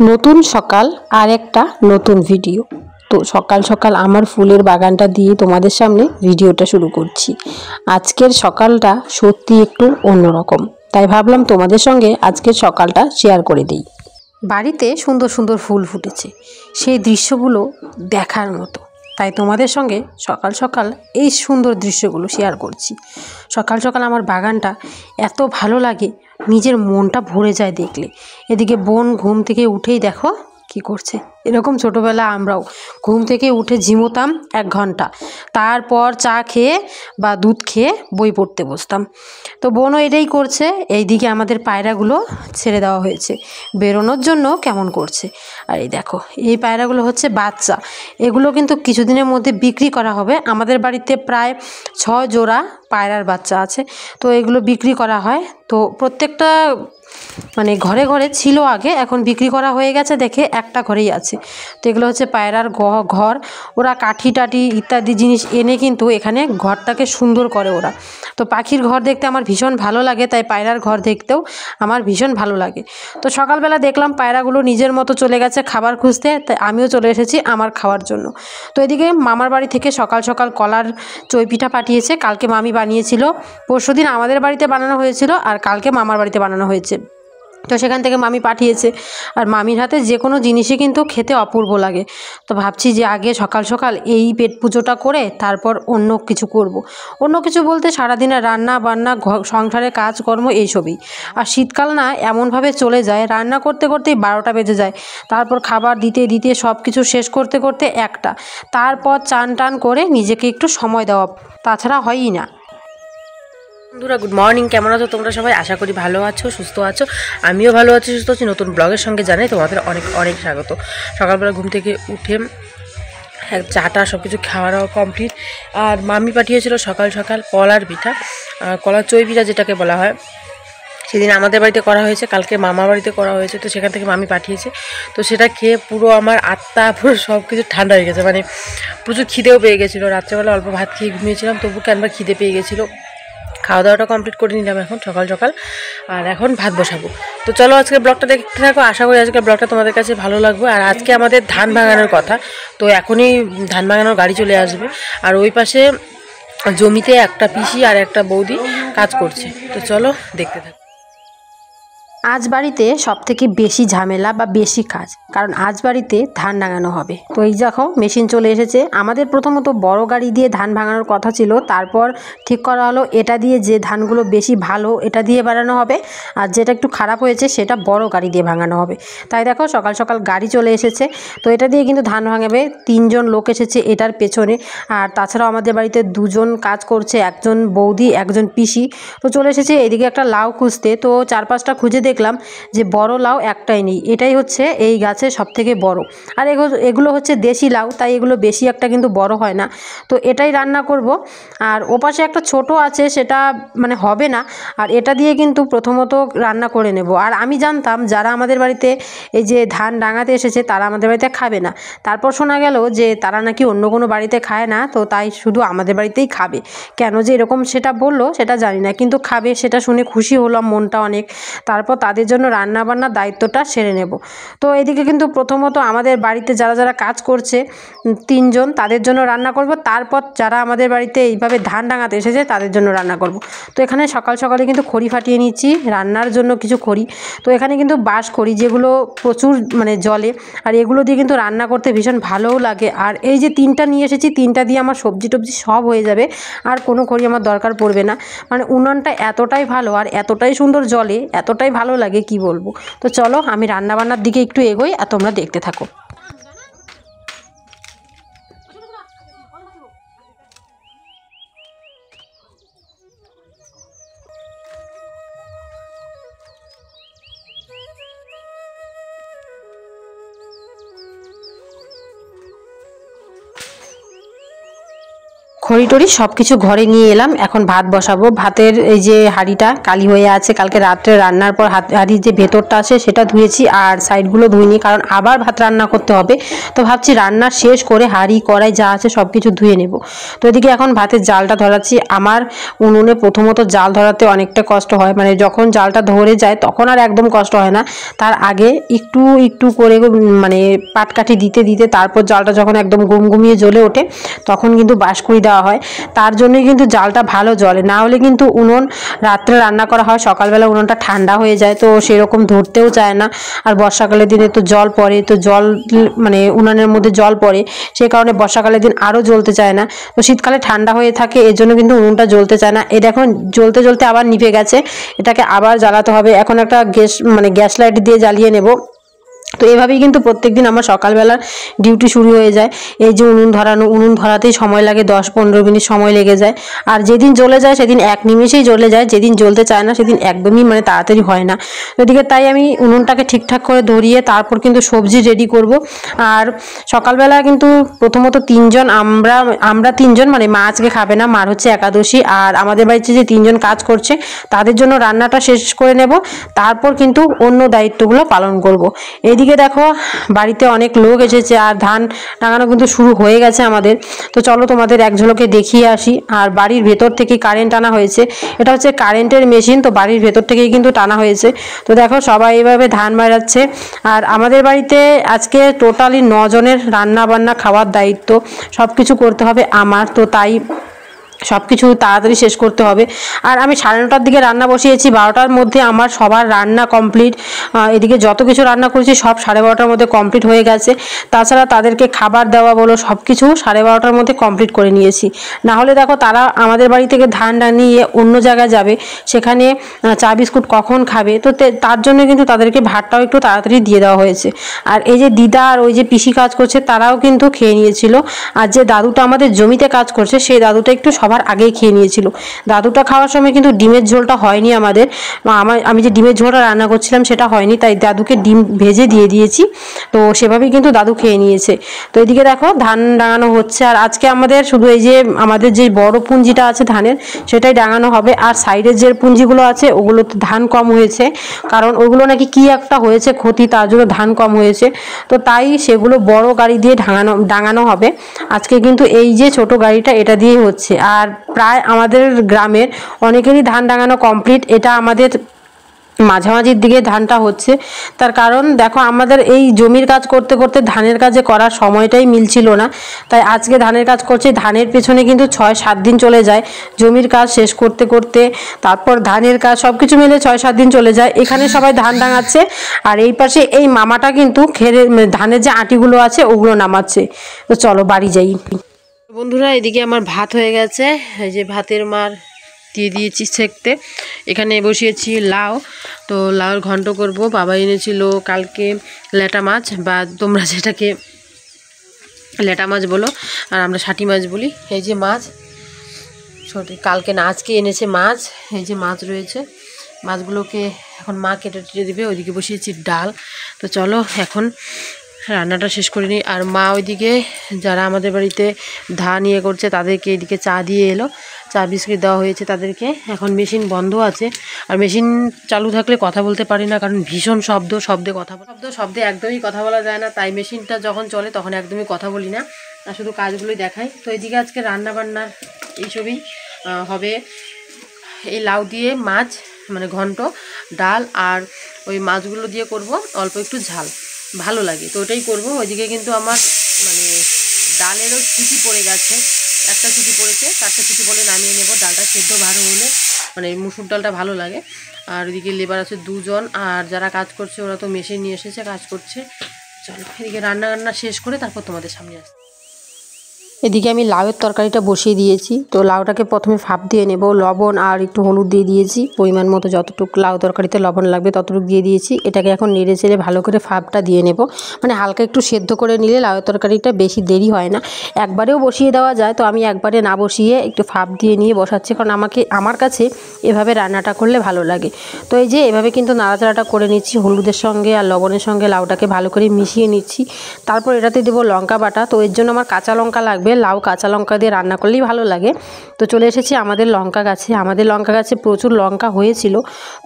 নতুন সকাল আর একটা নতুন ভিডিও। তো সকাল সকাল আমার ফুলের বাগানটা দিয়ে তোমাদের সামনে ভিডিওটা শুরু করছি। আজকের সকালটা সত্যি একটু অন্যরকম, তাই ভাবলাম তোমাদের সঙ্গে আজকের সকালটা শেয়ার করে দিই। বাড়িতে সুন্দর সুন্দর ফুল ফুটেছে, সেই দৃশ্যগুলো দেখার মতো, তাই তোমাদের সঙ্গে সকাল সকাল এই সুন্দর দৃশ্যগুলো শেয়ার করছি। সকাল সকাল আমার বাগানটা এত ভালো লাগে, নিজের মনটা ভরে যায় দেখলে। এদিকে বোন ঘুম থেকে উঠেই দেখো কি করছে। এরকম ছোটোবেলা আমরাও ঘুম থেকে উঠে ঝিমোতাম 1 ঘন্টা, তারপর চা খেয়ে বা দুধ খেয়ে বই পড়তে বসতাম। তো বোনও এটাই করছে। এইদিকে আমাদের পায়রাগুলো ছেড়ে দেওয়া হয়েছে বেরোনোর জন্য, কেমন করছে। আর এই দেখো, এই পায়রাগুলো হচ্ছে বাচ্চা। এগুলো কিন্তু কিছুদিনের মধ্যে বিক্রি করা হবে। আমাদের বাড়িতে প্রায় 6 জোড়া পায়রার বাচ্চা আছে, তো এগুলো বিক্রি করা হয়। তো প্রত্যেকটা ঘরে ঘরে ছিল আগে, এখন বিক্রি করা হয়ে গেছে দেখে একটা ঘরেই আছে। তো এগুলো হচ্ছে পায়রার ঘর। ওরা কাঠি টাঠি ইত্যাদি জিনিস এনে কিন্তু এখানে ঘরটাকে সুন্দর করে ওরা। তো পাখির ঘর দেখতে আমার ভীষণ ভালো লাগে, তাই পায়রার ঘর দেখতেও আমার ভীষণ ভালো লাগে। তো সকালবেলা দেখলাম পায়রাগুলো নিজের মতো চলে গেছে খাবার খুঁজতে, তাই আমিও চলে এসেছি আমার খাওয়ার জন্য। তো এদিকে মামার বাড়ি থেকে সকাল সকাল কলার চই পিঠা পাঠিয়েছে। কালকে মামি বানিয়েছিল, পরশুদিন আমাদের বাড়িতে বানানো হয়েছিল, আর কালকে মামার বাড়িতে বানানো হয়েছে। তো সেখান থেকে মামি পাঠিয়েছে। আর মামির হাতে যে কোনো জিনিসই কিন্তু খেতে অপূর্ব লাগে। তো ভাবছি যে আগে সকাল সকাল এই পেট পুজোটা করে তারপর অন্য কিছু করব। অন্য কিছু বলতে সারাদিনের রান্না বান্না, সংসারের কাজকর্ম এইসবই। আর শীতকাল না এমনভাবে চলে যায়, রান্না করতে করতেই 12টা বেজে যায়। তারপর খাবার দিতে দিতে সব কিছু শেষ করতে করতে 1টা, তারপর চান টান করে নিজেকে একটু সময় দেওয়া, তাছাড়া হয়ই না। বন্ধুরা, গুড মর্নিং। কেমন আছো তোমরা সবাই? আশা করি ভালো আছো, সুস্থ আছো। আমিও ভালো আছি, সুস্থ আছি। নতুন ব্লগের সঙ্গে জানাই তোমাদের অনেক অনেক স্বাগত। সকালবেলা ঘুম থেকে উঠে চাটা সব কিছু খাওয়া দাওয়া কমপ্লিট। আর মামি পাঠিয়েছিল সকাল সকাল কলার পিঠা, কলার চই পিঠা যেটাকে বলা হয়। সেদিন আমাদের বাড়িতে করা হয়েছে, কালকে মামার বাড়িতে করা হয়েছে, তো সেখান থেকে মামি পাঠিয়েছে। তো সেটা খেয়ে পুরো আমার আত্মা পুরো সব কিছু ঠান্ডা হয়ে গেছে। প্রচুর খিদেও পেয়ে গেছিলো। রাত্রেবেলা অল্প ভাত খেয়ে ঘুমিয়েছিলাম, তবু কেনবা খিদে পেয়ে গেছিলো। খাওয়া দাওয়াটা কমপ্লিট করে নিলাম এখন সকাল সকাল, আর এখন ভাত বসাবো। তো চলো আজকে ব্লগটা দেখতে থাকো। আশা করি আজকে ব্লগটা তোমাদের কাছে ভালো লাগবে। আর আজকে আমাদের ধান ভাঙানোর কথা, তো এখনই ধান ভাঙানোর গাড়ি চলে আসবে। আর ওই পাশে জমিতে একটা পিসি আর একটা বৌদি কাজ করছে। তো চলো দেখতে থাকো। আজ বাড়িতে সবথেকে বেশি ঝামেলা বা বেশি কাজ, কারণ আজ বাড়িতে ধান ভাঙানো হবে। তো এই দেখো মেশিন চলে এসেছে। আমাদের প্রথমত বড় গাড়ি দিয়ে ধান ভাঙানোর কথা ছিল, তারপর ঠিক করা হলো এটা দিয়ে যে ধানগুলো বেশি ভালো এটা দিয়ে বানানো হবে, আর যেটা একটু খারাপ হয়েছে সেটা বড় গাড়ি দিয়ে ভাঙানো হবে। তাই দেখো সকাল সকাল গাড়ি চলে এসেছে। তো এটা দিয়ে কিন্তু ধান ভাঙাবে। 3 জন লোক এসেছে এটার পেছনে। আর তাছাড়াও আমাদের বাড়িতে 2 জন কাজ করছে, একজন বৌদি একজন পিসি। তো চলে এসেছে এদিকে একটা লাউ খুঁজতে। তো 4-5টা খুঁজে দেখলাম যে বড় লাউ একটাই নেই। এটাই হচ্ছে এই গাছে সবথেকে বড়। আর এগুলো হচ্ছে দেশি লাউ, তাই এগুলো বেশি একটা কিন্তু বড় হয় না। তো এটাই রান্না করব। আর ওপাশে একটা ছোট আছে, সেটা হবে না। আর এটা দিয়ে কিন্তু প্রথমত রান্না করে নেব। আর আমি জানতাম যারা আমাদের বাড়িতে এই যে ধান ডাঙাতে এসেছে তারা আমাদের বাড়িতে খাবে না। তারপর শোনা গেল যে তারা নাকি অন্য কোনো বাড়িতে খায় না, তো তাই শুধু আমাদের বাড়িতেই খাবে। কেন যে এরকম সেটা বললো সেটা জানি না, কিন্তু খাবে সেটা শুনে খুশি হলাম মনটা অনেক। তারপর তাদের জন্য রান্না বান্নার দায়িত্বটা সেরে নেব। তো এদিকে কিন্তু প্রথমত আমাদের বাড়িতে যারা যারা কাজ করছে 3 জন, তাদের জন্য রান্না করব। তারপর যারা আমাদের বাড়িতে এইভাবে ধান ডাঙাতে এসেছে তাদের জন্য রান্না করব। তো এখানে সকাল সকালে কিন্তু খড়ি ফাটিয়ে নিচ্ছি রান্নার জন্য কিছু খড়ি। তো এখানে কিন্তু বাঁশ খড়ি, যেগুলো প্রচুর জলে, আর এগুলো দিয়ে কিন্তু রান্না করতে ভীষণ ভালোও লাগে। আর এই যে 3টা নিয়ে এসেছি, 3টা দিয়ে আমার সবজি টবজি সব হয়ে যাবে, আর কোনো খড়ি আমার দরকার পড়বে না। উনুনটা এতটাই ভালো আর এতটাই সুন্দর জলে, এতটাই ভালো লাগে কি বলবো। তো চলো আমি রান্নাবান্নার দিকে একটু এগোই আর তোমরা দেখতে থাকো। খড়ি টড়ি সব কিছু ঘরে নিয়ে এলাম। এখন ভাত বসাবো। ভাতের এই যে হাঁড়িটা কালি হয়ে আছে, কালকে রাত্রে রান্নার পর হাঁড়ির যে ভেতরটা আছে সেটা ধুয়েছি, আর সাইডগুলো ধুইনি, কারণ আবার ভাত রান্না করতে হবে। তো ভাবছি রান্না শেষ করে হাঁড়ি কড়াই যা আছে সব কিছু ধুয়ে নেব। তো এদিকে এখন ভাতের জালটা ধরাচ্ছি। আমার উনুনে প্রথমত জাল ধরাতে অনেকটা কষ্ট হয়, মানে যখন জালটা ধরে যায় তখন আর একদম কষ্ট হয় না, তার আগে একটু একটু করে মানে পাটকাঠি দিতে দিতে তারপর জালটা যখন একদম গুমগুমিয়ে জ্বলে ওঠে তখন কিন্তু বাঁশকুড়ি দেওয়া হয়। তার জন্যই কিন্তু জালটা ভালো জ্বলে, না হলে কিন্তু উনুন রাত্রে রান্না করা হয়, সকালবেলা উনুনটা ঠান্ডা হয়ে যায়, তো সেরকম ধরতেও চায় না। আর বর্ষাকালের দিনে তো জল পড়ে, তো জল মানে উনুনের মধ্যে জল পড়ে, সেই কারণে বর্ষাকালের দিন আরও জ্বলতে চায় না। তো শীতকালে ঠান্ডা হয়ে থাকে, এর জন্য কিন্তু উনুনটা জ্বলতে চায় না। এটা এখন জ্বলতে জ্বলতে আবার নিভে গেছে, এটাকে আবার জ্বালাতে হবে। এখন একটা গ্যাস লাইট দিয়ে জ্বালিয়ে নেব। তো এভাবেই কিন্তু প্রত্যেকদিন আমার সকালবেলার ডিউটি শুরু হয়ে যায়। এই যে উনুন ধরানো, উনুন ধরাতেই সময় লাগে 10-15 মিনিট সময় লেগে যায়। আর যেদিন জ্বলে যায় সেদিন এক নিমেষেই জ্বলে যায়, যেদিন জ্বলতে চায় না সেদিন একদমই মানে তাড়াতাড়ি হয় না। এদিকে তাই আমি উনুনটাকে ঠিকঠাক করে ধরিয়ে তারপর কিন্তু সবজি রেডি করব। আর সকালবেলা কিন্তু প্রথমত আমরা তিনজন, মানে মা আজকে খাবে না, মার হচ্ছে একাদশী, আর আমাদের বাড়িতে যে তিনজন কাজ করছে তাদের জন্য রান্নাটা শেষ করে নেব, তারপর কিন্তু অন্য দায়িত্বগুলো পালন করব। এইদিকে দেখো বাড়িতে অনেক লোক এসেছে, আর ধান টাঙানো কিন্তু শুরু হয়ে গেছে আমাদের। তো চলো তোমাদের এক ঝলকে দেখিয়ে আসি। আর বাড়ির ভেতর থেকে কারেন্ট টানা হয়েছে, এটা হচ্ছে কারেন্টের মেশিন, তো বাড়ির ভেতর থেকেই কিন্তু টানা হয়েছে। তো দেখো সবাই এভাবে ধান মারাচ্ছে। আর আমাদের বাড়িতে আজকে টোটালি 9 জনের রান্না বান্না খাওয়ার দায়িত্ব, সব কিছু করতে হবে আমার, তো তাই সব কিছু তাড়াতাড়ি শেষ করতে হবে। আর আমি 9:30টার দিকে রান্না বসিয়েছি, 12টার মধ্যে আমার সবার রান্না কমপ্লিট। এদিকে যত কিছু রান্না করেছি সব 12:30টার মধ্যে কমপ্লিট হয়ে গেছে। তাছাড়া তাদেরকে খাবার দেওয়া বলো সব কিছু 12:30টার মধ্যে কমপ্লিট করে নিয়েছি। না হলে দেখো তারা আমাদের বাড়ি থেকে ধান নিয়ে অন্য জায়গায় যাবে, সেখানে চা বিস্কুট কখন খাবে, তো তার জন্য কিন্তু তাদেরকে ভাতটাও একটু তাড়াতাড়ি দিয়ে দেওয়া হয়েছে। আর এই যে দিদা আর ওই যে পিসি কাজ করছে তারাও কিন্তু খেয়ে নিয়েছিল। আর যে দাদুটা আমাদের জমিতে কাজ করছে সেই দাদুটা একটু সবার আগেই খেয়ে নিয়েছিল। দাদুটা খাওয়ার সময় কিন্তু ডিমের ঝোলটা হয়নি আমাদের, আমি যে ডিমের ঝোলটা রান্না করছিলাম সেটা হয়নি, তাই দাদুকে ডিম ভেজে দিয়ে দিয়েছি। তো সেভাবেই কিন্তু দাদু খেয়ে নিয়েছে। তো এদিকে দেখো ধান ডাঙানো হচ্ছে। আর আজকে আমাদের শুধু এই যে আমাদের যে বড় পুঞ্জিটা আছে ধানের সেটাই ডাঙানো হবে, আর সাইডের যে পুঞ্জিগুলো আছে ওগুলোতে ধান কম হয়েছে, কারণ ওগুলো নাকি কি একটা হয়েছে ক্ষতি, তার জন্য ধান কম হয়েছে। তো তাই সেগুলো বড় গাড়ি দিয়ে ডাঙানো হবে। আজকে কিন্তু এই যে ছোট গাড়িটা এটা দিয়েই হচ্ছে। আর প্রায় আমাদের গ্রামের অনেকেরই ধান ডাঙানো কমপ্লিট, এটা আমাদের মাঝামাঝির দিকে ধানটা হচ্ছে। তার কারণ দেখো আমাদের এই জমির কাজ করতে করতে ধানের কাজে করার সময়টাই মিলছিল না, তাই আজকে ধানের কাজ করছে। ধানের পেছনে কিন্তু 6-7 দিন চলে যায় জমির কাজ শেষ করতে করতে, তারপর ধানের কাজ সব কিছু মিলে 6-7 দিন চলে যায়। এখানে সবাই ধান ডাঙাচ্ছে, আর এই পাশে এই মামাটা কিন্তু ধানের যে আটিগুলো আছে ওগুলো নামাচ্ছে। তো চলো বাড়ি যাই বন্ধুরা। এদিকে আমার ভাত হয়ে গেছে, এই যে ভাতের মার দিয়ে দিয়েছি সেঁকতে। এখানে বসিয়েছি লাউ, তো লাউর ঘন্ট করব। বাবা এনেছিল কালকে ল্যাটা মাছ, বা তোমরা যেটাকে ল্যাটা মাছ বলো আর আমরা শাটি মাছ বলি। এই যে মাছ কালকে না আজকে এনেছে মাছ, এই যে মাছ রয়েছে, মাছগুলোকে এখন মা কেটে টেটে দেবে। ওইদিকে বসিয়েছি ডাল। তো চলো এখন রান্নাটা শেষ করে নিই। আর মা ওইদিকে যারা আমাদের বাড়িতে ধান ইয়ে করছে তাদেরকে এদিকে চা দিয়ে এলো, চা বিস্কিট দেওয়া হয়েছে তাদেরকে। এখন মেশিন বন্ধ আছে, আর মেশিন চালু থাকলে কথা বলতে পারি না, কারণ ভীষণ শব্দে একদমই কথা বলা যায় না, তাই মেশিনটা যখন চলে তখন একদমই কথা বলি না, আর শুধু কাজগুলোই দেখাই। তো এদিকে আজকে রান্না বান্নার এইসবই হবে। এই লাউ দিয়ে মাছ মানে ঘন্ট, ডাল, আর ওই মাছগুলো দিয়ে করব অল্প একটু ঝাল, ভালো লাগে, তো ওটাই করবো। ওইদিকে কিন্তু আমার মানে ডালেরও সিটি পড়ে গেছে, একটা সিটি পড়েছে, 4টে সিটি পড়ে নামিয়ে নেব। ডালটা সেদ্ধ ভালো হলে মানে মুসুর ডালটা ভালো লাগে। আর ওইদিকে লেবার আছে 2 জন, আর যারা কাজ করছে ওরা তো মেশিন নিয়ে এসেছে কাজ করছে। চলো এদিকে রান্না শেষ করে তারপর তোমাদের সামনে আসছি। এদিকে আমি লাউয়ের তরকারিটা বসিয়ে দিয়েছি। তো লাউটাকে প্রথমে ভাপ দিয়ে নেব, লবণ আর একটু হলুদ দিয়ে দিয়েছি, পরিমাণ মতো যতটুকু লাউ তরকারিতে লবণ লাগবে ততটুকু দিয়ে দিয়েছি। এটাকে এখন নেড়ে চেড়ে ভালো করে ভাপটা দিয়ে নেব, মানে হালকা একটু সেদ্ধ করে নিলে লাউয়ের তরকারিটা বেশি দেরি হয় না, একবারেও বসিয়ে দেওয়া যায়। তো আমি একবারে না বসিয়ে একটু ভাপ দিয়ে নিয়ে বসাচ্ছি, কারণ আমার কাছে এভাবে রান্নাটা করলে ভালো লাগে। তো এই যে এভাবে কিন্তু নাড়াচাড়াটা করে নিচ্ছি, হলুদের সঙ্গে আর লবণের সঙ্গে লাউটাকে ভালো করে মিশিয়ে নিচ্ছি। তারপর এটাতে দেবো লঙ্কা বাটা। তো এর জন্য আমার কাঁচা লঙ্কা লাগবে, লাউ কাঁচা লঙ্কা দিয়ে রান্না করলেই ভালো লাগে। তো চলে এসেছি আমাদের লঙ্কা গাছে। আমাদের লঙ্কা গাছে প্রচুর লঙ্কা হয়েছিল,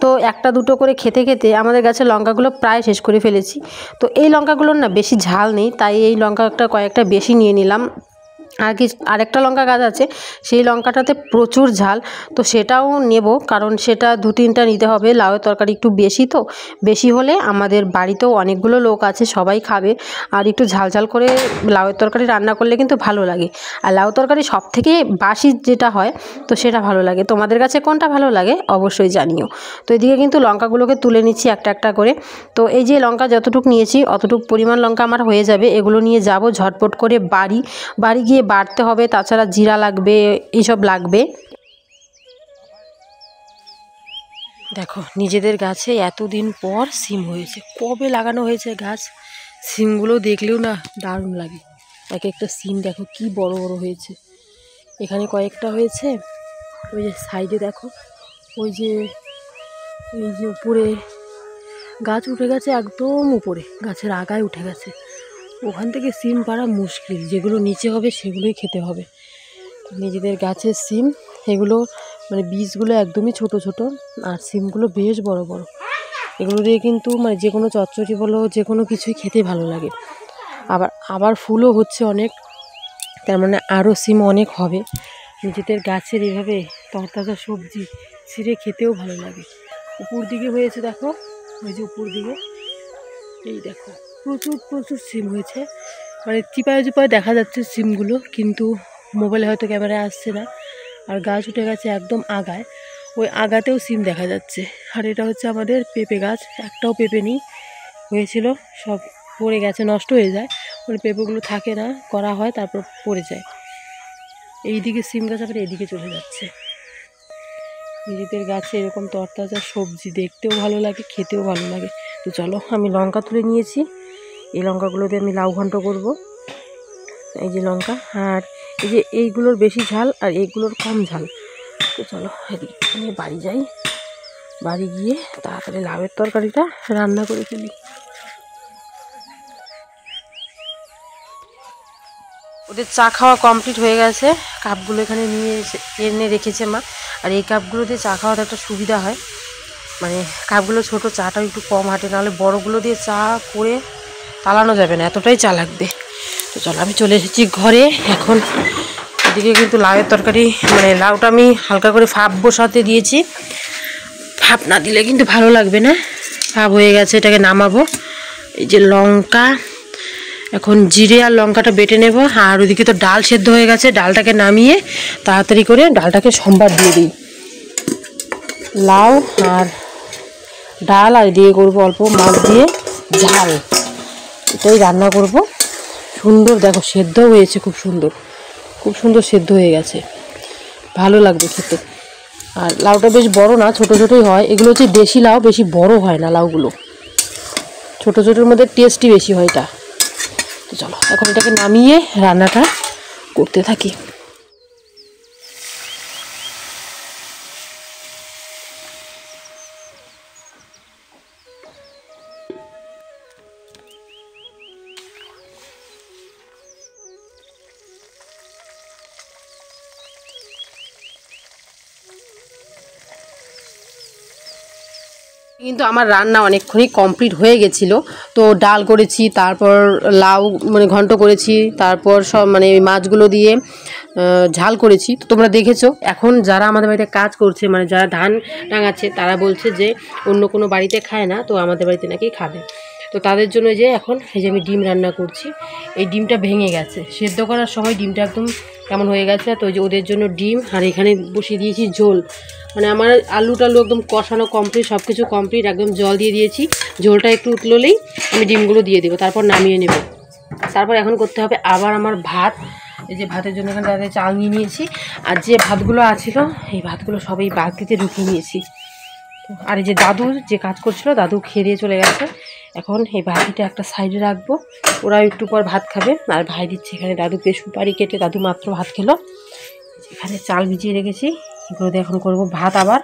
তো একটা দুটো করে খেতে খেতে আমাদের গাছের লঙ্কাগুলো প্রায় শেষ করে ফেলেছি। তো এই লঙ্কাগুলোর না বেশি ঝাল নেই, তাই এই লঙ্কাটা কয়েকটা বেশি নিয়ে নিলাম। আরেকটা লঙ্কা গাছ আছে, সেই লঙ্কাটাতে প্রচুর ঝাল, তো সেটাও নেব, কারণ সেটা 2-3টা নিতে হবে। লাউয়ের তরকারি একটু বেশি, তো বেশি হলে আমাদের বাড়িতেও অনেকগুলো লোক আছে, সবাই খাবে। আর একটু ঝাল ঝাল করে লাউয়ের তরকারি রান্না করলে কিন্তু ভালো লাগে। আর লাউ তরকারি সব থেকে বাসি যেটা হয়, তো সেটা ভালো লাগে। তোমাদের কাছে কোনটা ভালো লাগে অবশ্যই জানিও। তো এদিকে কিন্তু লঙ্কাগুলোকে তুলে নিচ্ছি একটা একটা করে। তো এই যে লঙ্কা যতটুকু নিয়েছি অতটুকু পরিমাণ লঙ্কা আমার হয়ে যাবে। এগুলো নিয়ে যাব ঝটপট করে বাড়ি গিয়ে বাড়তে হবে, তাছাড়া জিরা লাগবে, এইসব লাগবে। দেখো নিজেদের গাছে এতদিন পর সিম হয়েছে, কবে লাগানো হয়েছে গাছ, সিমগুলো দেখলেও না দারুণ লাগে। এক একটা সিম দেখো কি বড় বড় হয়েছে। এখানে কয়েকটা হয়েছে, ওই যে সাইডে দেখো, ওই যে এই যে উপরে গাছ উঠে গেছে, একদম উপরে গাছের আগায় উঠে গেছে। ওখান থেকে সিম পাড়া মুশকিল, যেগুলো নিচে হবে সেগুলোই খেতে হবে। নিজেদের গাছের সিম, এগুলো মানে বীজগুলো একদমই ছোট ছোট, আর সিমগুলো বেশ বড় বড়। এগুলো দিয়ে কিন্তু মানে যে কোনো চচ্চড়ি বলো, যে কোনো কিছুই খেতে ভালো লাগে। আবার ফুলও হচ্ছে অনেক, তার মানে আরও সিম অনেক হবে। নিজেদের গাছের এইভাবে তরতাজা সবজি ছিঁড়ে খেতেও ভালো লাগে। উপর দিকে হয়েছে দেখো, ওই যে উপর দিকে এই দেখো প্রচুর প্রচুর সিম হয়েছে। মানে চিপায় চিপায় দেখা যাচ্ছে সিমগুলো, কিন্তু মোবাইলে হয়তো ক্যামেরায় আসছে না। আর গাছ উঠে গেছে একদম আগায়, ওই আগাতেও সিম দেখা যাচ্ছে। আর এটা হচ্ছে আমাদের পেঁপে গাছ, একটাও পেঁপে নেই। হয়েছিল সব পড়ে গেছে, নষ্ট হয়ে যায়। ওই পেঁপেগুলো থাকে না, করা হয় তারপর পড়ে যায়। এইদিকে সিম গাছ আবার এদিকে চলে যাচ্ছে। নিজেদের গাছে এরকম তরতাজা সবজি দেখতেও ভালো লাগে, খেতেও ভালো লাগে। তো চলো, আমি লঙ্কা তুলে নিয়েছি, এই লঙ্কাগুলো দিয়ে আমি লাউ ঘন্ট করব। এই যে লঙ্কা, আর এই যে এইগুলোর বেশি ঝাল আর এইগুলোর কম ঝাল। তো চলো এদিকে আমি বাড়ি যাই, বাড়ি গিয়ে তাড়াতাড়ি লাউয়ের তরকারিটা রান্না করে ফেলি। ওদের চা খাওয়া কমপ্লিট হয়ে গেছে, কাপগুলো এখানে এনে রেখেছে মা। আর এই কাপগুলো দিয়ে চা খাওয়াতে একটা সুবিধা হয়, মানে কাপগুলো ছোট, চাটাও একটু কম হাঁটে, নাহলে বড়গুলো দিয়ে চা করে তালানো যাবে না, এতটাই চা লাগবে। তো চলো আমি চলে এসেছি ঘরে এখন। এদিকে কিন্তু লাউয়ের তরকারি, মানে লাউটা আমি হালকা করে ভাপ বসাতে দিয়েছি, ভাপ না দিলে কিন্তু ভালো লাগবে না। ভাপ হয়ে গেছে, এটাকে নামাবো। এই যে লঙ্কা, এখন জিরে আর লঙ্কাটা বেটে নেব। আর ওদিকে তো ডাল সেদ্ধ হয়ে গেছে, ডালটাকে নামিয়ে তাড়াতাড়ি করে ডালটাকে সম্বার দিয়ে দিই। লাউ আর ডাল আর দিয়ে করবো অল্প মাছ দিয়ে ঝাল, এটাই রান্না করব। সুন্দর দেখো সেদ্ধ হয়েছে, খুব সুন্দর খুব সুন্দর সেদ্ধ হয়ে গেছে, ভালো লাগবে খেতে। আর লাউটা বেশ বড় না, ছোট ছোটোই হয়। এগুলো হচ্ছে দেশি লাউ, বেশি বড় হয় না লাউগুলো, ছোট ছোটোর মধ্যে টেস্টই বেশি হয় এটা। তো চলো এখন এটাকে নামিয়ে রান্নাটা করতে থাকি। কিন্তু আমার রান্না অনেকক্ষণই কমপ্লিট হয়ে গেছিলো। তো ডাল করেছি, তারপর লাউ মানে ঘন্ট করেছি, তারপর সব মানে মাছগুলো দিয়ে ঝাল করেছি, তো তোমরা দেখেছো। এখন যারা আমাদের বাড়িতে কাজ করছে, মানে যারা ধান টাঙাচ্ছে, তারা বলছে যে অন্য কোনো বাড়িতে খায় না, তো আমাদের বাড়িতে নাকি খাবে। তো তাদের জন্য যে এখন এই যে আমি ডিম রান্না করছি। এই ডিমটা ভেঙে গেছে, সেদ্ধ করার সময় ডিমটা একদম কেমন হয়ে গেছে। তো যে ওদের জন্য ডিম, আর এখানে বসিয়ে দিয়েছি ঝোল। মানে আমার আলু টালু একদম কষানো কমপ্লিট, সব কিছু কমপ্লিট, একদম জল দিয়ে দিয়েছি। ঝোলটা একটু উতললেই আমি ডিমগুলো দিয়ে দেবো, তারপর নামিয়ে নেব। তারপর এখন করতে হবে আবার আমার ভাত। এই যে ভাতের জন্য এখানে তাদের চাল নিয়ে নিয়েছি, আর যে ভাতগুলো আছিল এই ভাতগুলো সবই বালতিতে ঢুকিয়ে নিয়েছি। আর এই যে দাদু যে কাজ করছিল, দাদু খেয়ে দিয়ে চলে গেছে। এখন এই বাটিটা একটা সাইডে রাখবো, ওরা একটু পর ভাত খাবে। আর ভাই দিচ্ছে এখানে দাদুকে সুপারি কেটে, দাদু মাত্র ভাত খেলো। এখানে চাল ভিজিয়ে রেখেছি, এগুলো দিয়ে এখন করবো ভাত। আবার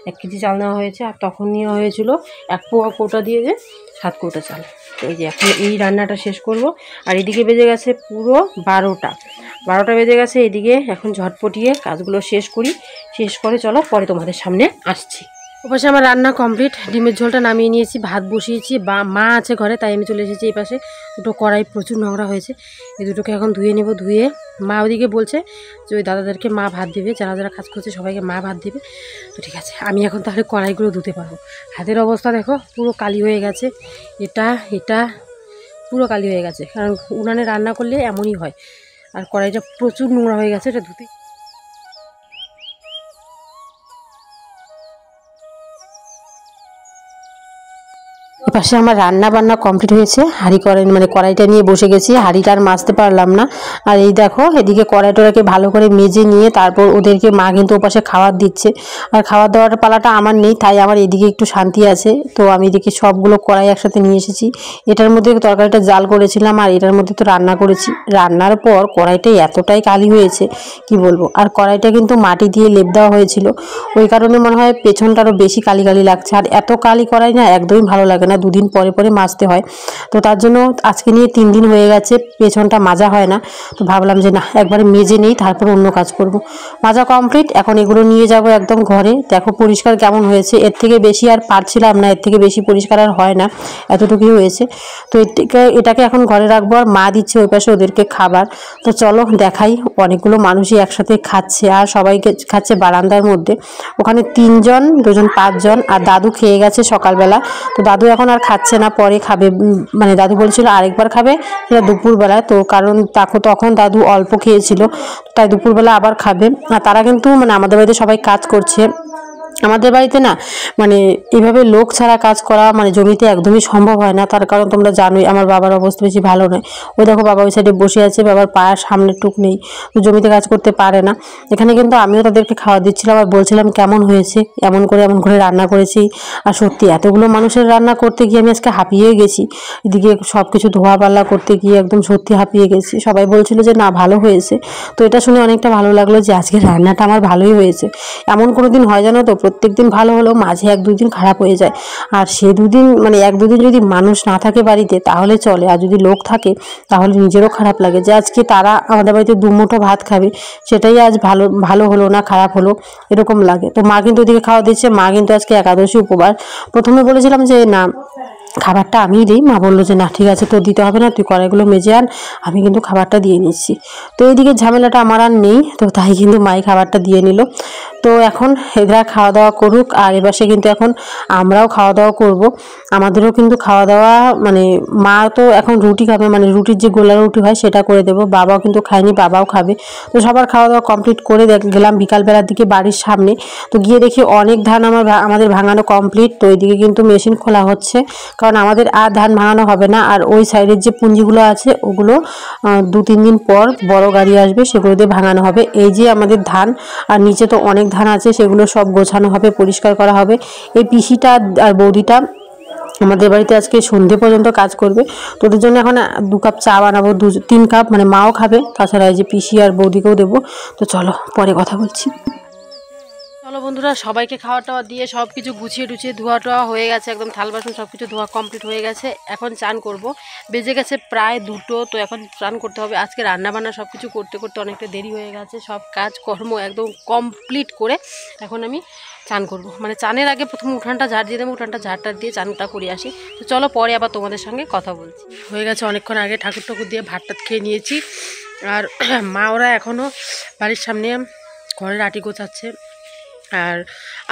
1 কেজি চাল নেওয়া হয়েছে, আর তখন নেওয়া হয়েছিল 1 পোয়া কৌটা দিয়ে যে 7 কৌটা চাল। তো এই যে এখন এই রান্নাটা শেষ করব। আর এদিকে বেজে গেছে পুরো 12টা। তো 12টা বেজে গেছে। এদিকে এখন ঝটপটিয়ে কাজগুলো শেষ করি, শেষ করে চলো পরে তোমাদের সামনে আসছি। ওপাশে আমার রান্না কমপ্লিট, ডিমের ঝোলটা নামিয়ে নিয়েছি, ভাত বসিয়েছি, বা মা আছে ঘরে তাই আমি চলে এসেছি এই পাশে। দুটো কড়াই প্রচুর নোংরা হয়েছে, এই দুটোকে এখন ধুয়ে নেব। ধুয়ে মা ওদিকে বলছে যে ওই দাদাদেরকে মা ভাত দেবে, যারা যারা কাজ করছে সবাইকে মা ভাত দেবে। তো ঠিক আছে, আমি এখন তাহলে কড়াইগুলো ধুতে পারবো। হাতের অবস্থা দেখো পুরো কালি হয়ে গেছে, এটা এটা পুরো কালি হয়ে গেছে, কারণ উনানে রান্না করলে এমনই হয়। আর কড়াইটা প্রচুর নোংরা হয়ে গেছে, এটা ধুতে। এপাশে আমার রান্না বান্না কমপ্লিট হয়েছে, হাঁড়ি কড়াই মানে কড়াইটা নিয়ে বসে গেছি, হাঁড়িটা আর মাজতে পারলাম না। আর এই দেখো এদিকে কড়াইটাকে ভালো করে মেজে নিয়ে তারপর ওদেরকে মা কিন্তু ওপাশে খাবার দিচ্ছে। আর খাবার দেওয়ার পালাটা আমার নেই, তাই আমার এদিকে একটু শান্তি আছে। তো আমি এদিকে সবগুলো কড়াই একসাথে নিয়ে এসেছি। এটার মধ্যে তরকারিটা জাল করেছিলাম আর এটার মধ্যে তো রান্না করেছি। রান্নার পর কড়াইটা এতটাই কালি হয়েছে কি বলবো। আর কড়াইটা কিন্তু মাটি দিয়ে লেপ দেওয়া হয়েছিল, ওই কারণে মনে হয় পেছনটা আরও বেশি কালি কালি লাগছে। আর এত কালি কড়াই না একদমই ভালো লাগে না, দুদিন পরে পরে মাজতে হয়। তো তার জন্য আজকে নিয়ে 3 দিন হয়ে গেছে পেছনটা মাজা হয় না। তো ভাবলাম যে না একবারে মেজে নেই, তারপর অন্য কাজ করব। মাজা কমপ্লিট, এখন এগুলো নিয়ে যাব একদম ঘরে। দেখো পরিষ্কার কেমন হয়েছে, এর থেকে বেশি আর পারছিলাম না, এর থেকে বেশি পরিষ্কার আর হয় না, এতটুকুই হয়েছে। তো এটাকে এখন ঘরে রাখবো। আর মা দিচ্ছে ওই পাশে ওদেরকে খাবার। তো চলো দেখাই, অনেকগুলো মানুষই একসাথে খাচ্ছে আর সবাইকে খাচ্ছে বারান্দার মধ্যে। ওখানে 3 জন, 2 জন 5 জন। আর দাদু খেয়ে গেছে সকালবেলা, তো দাদু এখন আর খাচ্ছে না, পরে খাবে। মানে দাদু বলছিল আরেকবার খাবে, সেটা দুপুরবেলা। তো কারণ তখন দাদু অল্প খেয়েছিল, তাই দুপুরবেলা আবার খাবে। আর তারা কিন্তু মানে আমাদের বাড়িতে সবাই কাজ করছে। আমাদের বাড়িতে না মানে এভাবে লোক ছাড়া কাজ করা মানে জমিতে একদমই সম্ভব হয় না। তার কারণ তোমরা জানোই আমার বাবার অবস্থা বেশি ভালো নয়। ওই দেখো বাবা ওই সাইডে বসে আছে, বাবার পায়ের সামনে টুক নেই, তো জমিতে কাজ করতে পারে না। এখানে কিন্তু আমিও তাদেরকে খাওয়া দিচ্ছিলাম আর বলছিলাম কেমন হয়েছে, এমন করে রান্না করেছি। আর সত্যি এতগুলো মানুষের রান্না করতে গিয়ে আমি আজকে হাঁপিয়ে গেছি। এদিকে সব কিছু ধোয়া পাল্লা করতে গিয়ে একদম সত্যি হাঁপিয়ে গেছি। সবাই বলছিল যে না ভালো হয়েছে, তো এটা শুনে অনেকটা ভালো লাগলো যে আজকে রান্নাটা আমার ভালোই হয়েছে। এমন কোনো দিন হয় জানো তো, প্রত্যেক দিন ভালো হলেও মাঝে 1-2 দিন খারাপ হয়ে যায়। আর সে 2 দিন মানে 1-2 দিন যদি মানুষ না থাকে বাড়িতে তাহলে চলে, আর যদি লোক থাকে তাহলে নিজেরও খারাপ লাগে যে আজকে তারা আমাদের বাড়িতে 2 মুঠো ভাত খাবে, সেটাই আজ ভালো হলো না খারাপ হলো, এরকম লাগে। তো মা কিন্তু ওদিকে খাওয়া দিচ্ছে, মা কিন্তু আজকে একাদশী উপবাস। প্রথমে বলেছিলাম যে না খাবারটা আমিই দিই, মা বললো যে না ঠিক আছে তোর দিতে হবে না, তুই কড়াইগুলো মেজে আন, আমি কিন্তু খাবারটা দিয়ে নিচ্ছি। তো এইদিকে ঝামেলাটা আমার আর নেই, তো তাই কিন্তু মাই খাবারটা দিয়ে নিল। তো এখন এরা খাওয়া দাওয়া করুক, আর এবারে কিন্তু এখন আমরাও খাওয়া দাওয়া করব। আমাদেরও কিন্তু খাওয়া দাওয়া মানে মা তো এখন রুটি খাবে, মানে রুটির যে গোলা রুটি হয় সেটা করে দেবো। বাবাও কিন্তু খায়নি, বাবাও খাবে। তো সবার খাওয়া দাওয়া কমপ্লিট করে গেলাম বিকালবেলার দিকে বাড়ির সামনে। তো গিয়ে দেখি অনেক ধান আমাদের ভাঙানো কমপ্লিট। তো ওইদিকে কিন্তু মেশিন খোলা হচ্ছে, কারণ আমাদের আর ধান ভাঙানো হবে না। আর ওই সাইডের যে পুঞ্জিগুলো আছে ওগুলো 2-3 দিন পর বড় গাড়ি আসবে, সেগুলো দিয়ে ভাঙানো হবে। এই যে আমাদের ধান, আর নিচে তো অনেক ধান আছে, সেগুলো সব গোছানো হবে, পরিষ্কার করা হবে। এই পিসিটা আর বৌদিটা আমাদের বাড়িতে আজকে সন্ধে পর্যন্ত কাজ করবে। তো ওদের জন্য এখন 2 কাপ চা বানাবো, 3 কাপ, মানে মাও খাবে, তাছাড়া এই যে পিসি আর বৌদিকেও দেবো। তো চলো পরে কথা বলছি। চলো বন্ধুরা, সবাইকে খাওয়া টাওয়া দিয়ে সব কিছু গুছিয়ে টুছিয়ে ধোয়া টোয়া হয়ে গেছে, একদম থাল বাসন সব কিছু ধোয়া কমপ্লিট হয়ে গেছে। এখন চান করব, বেজে গেছে প্রায় 2টো। তো এখন চান করতে হবে। আজকে রান্নাবান্না সব কিছু করতে করতে অনেকটা দেরি হয়ে গেছে, সব কাজকর্ম একদম কমপ্লিট করে এখন আমি চান করব। মানে চানের আগে প্রথম উঠানটা ঝাড় দিয়ে দেবো, উঠানটা ঝাড়টা দিয়ে চানটা করে আসি। তো চলো পরে আবার তোমাদের সঙ্গে কথা বলছি। হয়ে গেছে অনেকক্ষণ আগে ঠাকুর ঠাকুর দিয়ে ভাতটা খেয়ে নিয়েছি। আর মা ওরা এখনও বাড়ির সামনে ঘরের আটি গোছাচ্ছে। আর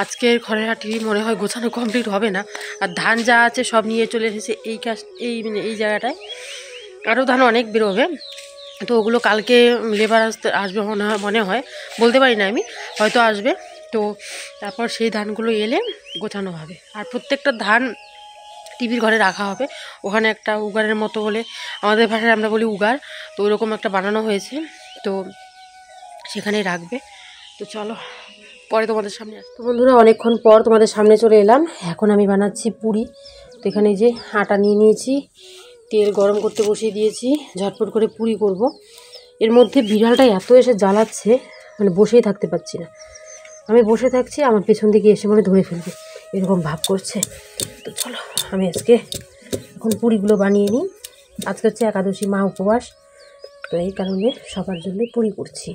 আজকের ঘরের আটি মনে হয় গোছানো কমপ্লিট হবে না। আর ধান যা আছে সব নিয়ে চলে এসেছে এই জায়গাটায়। আরও ধান অনেক বেরোবে, তো ওগুলো কালকে লেবার আসবে মনে হয়, বলতে পারি না আমি, হয়তো আসবে। তো তারপর সেই ধানগুলো এলে গোছানো হবে। আর প্রত্যেকটা ধান টিভির ঘরে রাখা হবে। ওখানে একটা উগারের মতো বলে, আমাদের ভাষায় আমরা বলি উগার, তো ওইরকম একটা বানানো হয়েছে, তো সেখানেই রাখবে। তো চলো পরে তোমাদের সামনে আসতো। বন্ধুরা অনেকক্ষণ পর তোমাদের সামনে চলে এলাম। এখন আমি বানাচ্ছি পুরি। তো এখানে যে আটা নিয়ে নিয়েছি, তেল গরম করতে বসিয়ে দিয়েছি, ঝটপট করে পুরি করব। এর মধ্যে বিড়ালটা এত এসে জ্বালাচ্ছে, মানে বসেই থাকতে পারছি না। আমি বসে থাকছি, আমার পেছন দিকে এসে মনে ধরে ফেলবে এরকম ভাব করছে। তো চলো আমি আজকে এখন পুরিগুলো বানিয়ে নিই। আজকে হচ্ছে একাদশী, মা উপবাস। তো এই কারণে সবার জন্য পুরি করছি।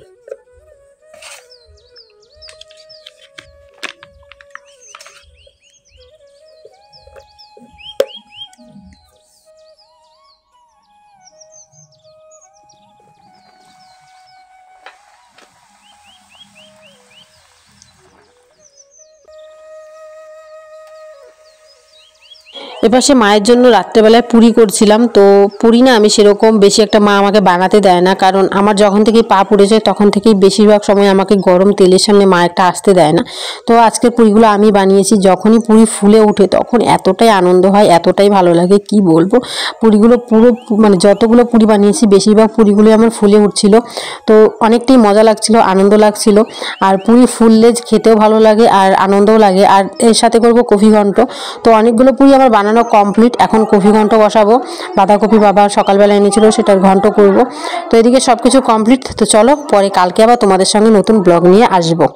এপাশে মায়ের জন্য রাত্রেবেলায় পুরি করছিলাম। তো পুরি না আমি সেরকম বেশি একটা মা আমাকে বানাতে দেয় না, কারণ আমার যখন থেকে পা পুড়ে যায় তখন থেকেই বেশিরভাগ সময় আমাকে গরম তেলের সামনে মা একটা আসতে দেয় না। তো আজকের পুরিগুলো আমি বানিয়েছি। যখনই পুরি ফুলে ওঠে তখন এতটাই আনন্দ হয়, এতটাই ভালো লাগে কি বলবো। পুরিগুলো পুরো মানে যতগুলো পুরি বানিয়েছি বেশিরভাগ পুরিগুলোই আমার ফুলে উঠছিল। তো অনেকটাই মজা লাগছিল, আনন্দ লাগছিল। আর পুরি ফুললে খেতেও ভালো লাগে আর আনন্দও লাগে। আর এর সাথে করব কফি ঘন্ট। তো অনেকগুলো পুরি আমার বানানো কমপ্লিট। এখন কফি ঘন্ট বসাবো। বাঁধাকপি বাবা সকালবেলা এনেছিল, সেটার ঘন্ট করব। তো এদিকে সব কিছু কমপ্লিট। তো চলো পরে কালকে আবার তোমাদের সঙ্গে নতুন ব্লগ নিয়ে আসবো।